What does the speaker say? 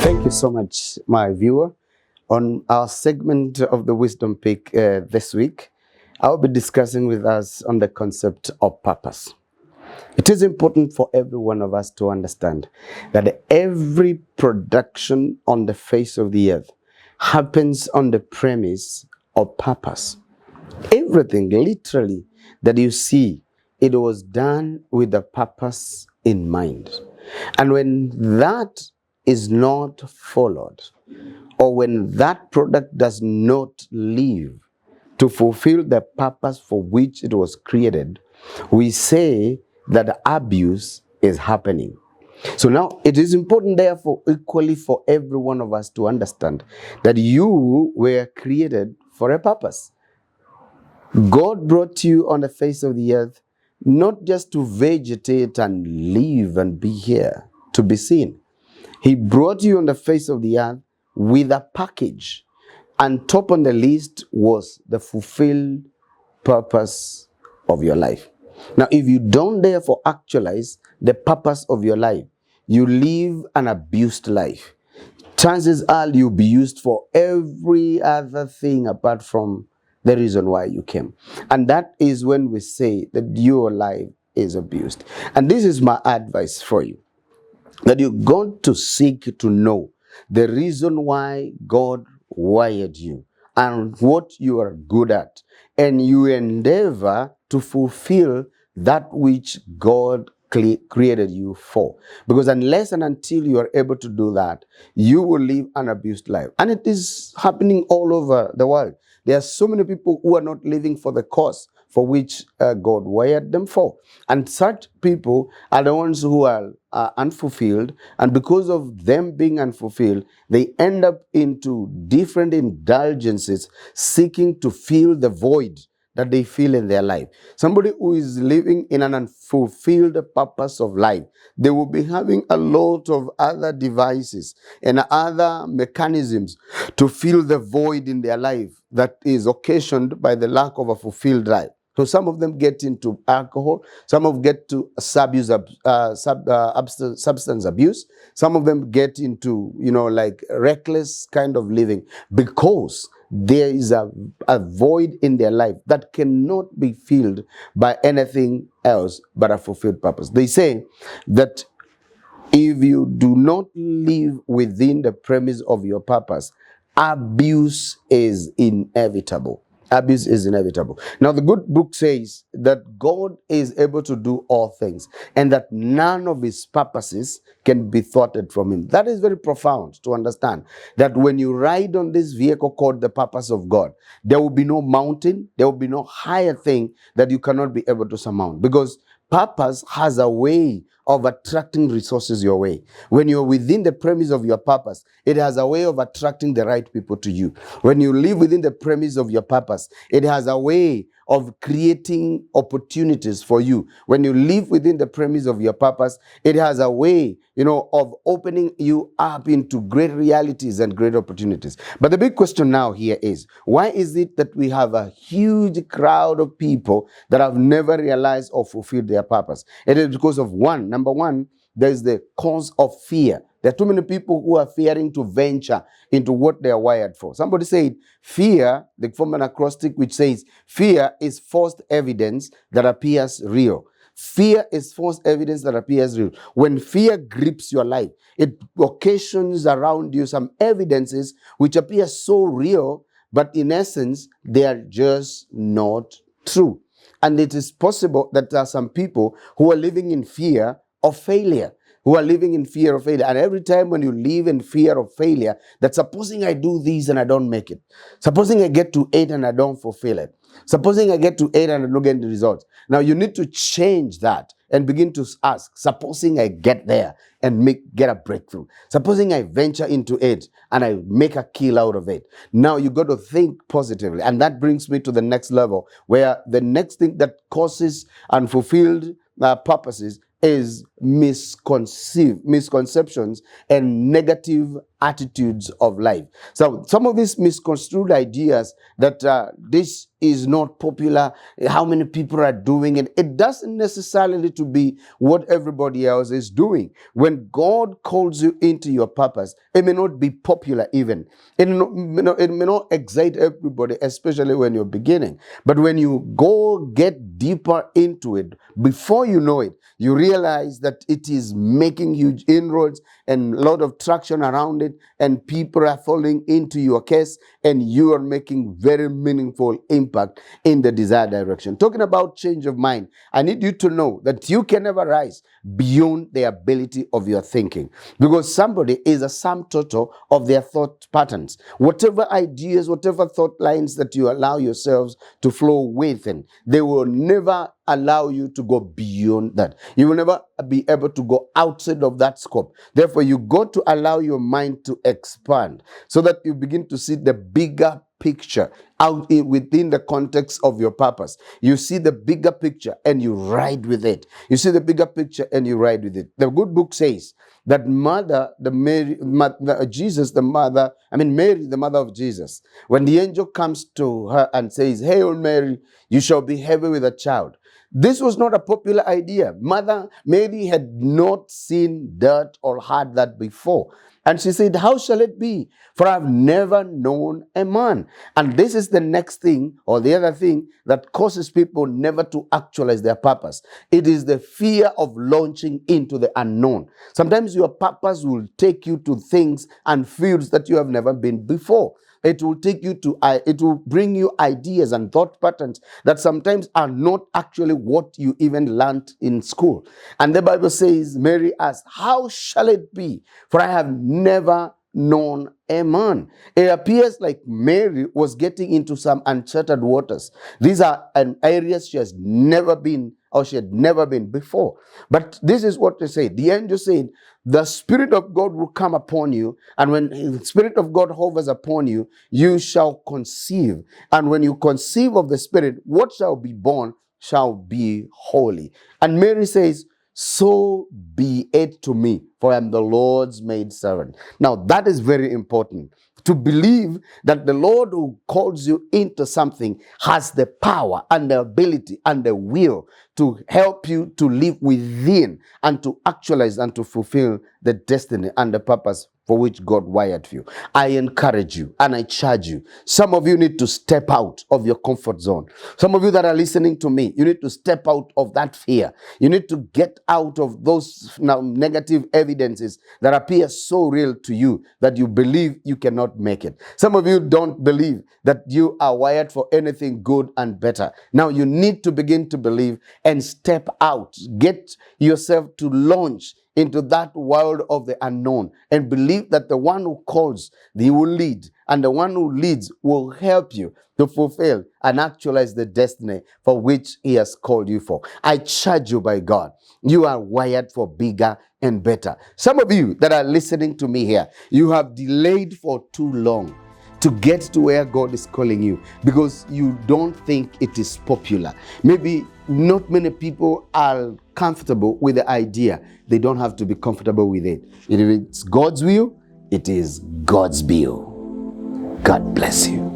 Thank you so much, my viewer. On our segment of the Wisdom Pick this week, I'll be discussing with us on the concept of purpose. It is important for every one of us to understand that every production on the face of the earth happens on the premise of purpose. Everything, literally, that you see, it was done with a purpose in mind. And when that is not followed, or when that product does not live to fulfill the purpose for which it was created, we say that abuse is happening. So now it is important, therefore, equally for every one of us to understand that you were created for a purpose. God brought you on the face of the earth not just to vegetate and live and be here to be seen. He brought you on the face of the earth with a package, and top on the list was the fulfilled purpose of your life. Now, if you don't therefore actualize the purpose of your life, you live an abused life. Chances are you'll be used for every other thing apart from the reason why you came. And that is when we say that your life is abused. And this is my advice for you, that you're going to seek to know the reason why God wired you and what you are good at, and you endeavor to fulfill that which God created you for. Because unless and until you are able to do that, you will live an abused life. And it is happening all over the world. There are so many people who are not living for the cause for which God wired them for. And such people are the ones who are unfulfilled. And because of them being unfulfilled, they end up into different indulgences, seeking to fill the void that they feel in their life. Somebody who is living in an unfulfilled purpose of life, they will be having a lot of other devices and other mechanisms to fill the void in their life that is occasioned by the lack of a fulfilled life. So some of them get into alcohol, some of them get to substance abuse, some of them get into, like reckless kind of living, because there is a void in their life that cannot be filled by anything else but a fulfilled purpose. They say that if you do not live within the premise of your purpose, abuse is inevitable. Abuse is inevitable. Now, the good book says that God is able to do all things and that none of his purposes can be thwarted from him. That is very profound to understand, that when you ride on this vehicle called the purpose of God, there will be no mountain, there will be no higher thing that you cannot be able to surmount, because purpose has a way of attracting resources your way. When you're within the premise of your purpose, it has a way of attracting the right people to you. When you live within the premise of your purpose, it has a way of creating opportunities for you. When you live within the premise of your purpose, it has a way, of opening you up into great realities and great opportunities. But the big question now here is, why is it that we have a huge crowd of people that have never realized or fulfilled their purpose? It is because of number one, there is the cause of fear. There are too many people who are fearing to venture into what they are wired for. Somebody said, fear, they form an acrostic which says, fear is false evidence that appears real. Fear is false evidence that appears real. When fear grips your life, it occasions around you some evidences which appear so real, but in essence, they are just not true. And it is possible that there are some people who are living in fear of failure, And every time when you live in fear of failure, that supposing I do this and I don't make it, supposing I get to 8 and I don't fulfill it, supposing I get to 8 and I don't get the results. Now you need to change that and begin to ask, supposing I get there and get a breakthrough. Supposing I venture into it and I make a kill out of it. Now you got to think positively. And that brings me to the next level, where the next thing that causes unfulfilled purposes is misconceptions and negative attitudes of life. So some of these misconstrued ideas that this is not popular, how many people are doing it, it doesn't necessarily to be what everybody else is doing. When God calls you into your purpose, it may not be popular even. It may not excite everybody, especially when you're beginning. But when you get deeper into it, before you know it, you realize that it is making huge inroads and a lot of traction around it, and people are falling into your case, and you are making very meaningful impact in the desired direction. Talking about change of mind, I need you to know that you can never rise beyond the ability of your thinking, because somebody is a sum total of their thought patterns. Whatever ideas, whatever thought lines that you allow yourselves to flow within, they will never allow you to go beyond that. You will never be able to go outside of that scope. Therefore, you got to allow your mind to expand so that you begin to see the bigger picture out within the context of your purpose. You see the bigger picture and you ride with it. You see the bigger picture and you ride with it. The good book says that Mary, the mother of Jesus, when the angel comes to her and says, "Hail Mary, you shall be heavy with a child." This was not a popular idea. Mother Mary had not seen that or heard that before. And she said, "How shall it be? For I've never known a man." And this is the next thing, or the other thing, that causes people never to actualize their purpose. It is the fear of launching into the unknown. Sometimes your purpose will take you to things and fields that you have never been before. It will bring you ideas and thought patterns that sometimes are not actually what you even learned in school. And the Bible says, Mary asked, "How shall it be? For I have never known a man." It appears like Mary was getting into some uncharted waters. These are areas she has never been, or she had never been before. But this is what they say. The angel said, "The Spirit of God will come upon you, and when the Spirit of God hovers upon you, you shall conceive. And when you conceive of the Spirit, what shall be born shall be holy." And Mary says, "So be it to me, for I am the Lord's maidservant." Now, that is very important. To believe that the Lord who calls you into something has the power and the ability and the will to help you to live within and to actualize and to fulfill the destiny and the purpose for which God wired you. I encourage you and I charge you. Some of you need to step out of your comfort zone. Some of you that are listening to me, you need to step out of that fear. You need to get out of those negative evidences that appear so real to you that you believe you cannot make it. Some of you don't believe that you are wired for anything good and better. Now you need to begin to believe and step out. Get yourself to launch into that world of the unknown and believe that the one who calls, he will lead, and the one who leads will help you to fulfill and actualize the destiny for which he has called you for. I charge you by God, you are wired for bigger and better. Some of you that are listening to me here, you have delayed for too long to get to where God is calling you because you don't think it is popular. Maybe not many people are comfortable with the idea. They don't have to be comfortable with it. If it's God's will, it is God's will. God bless you.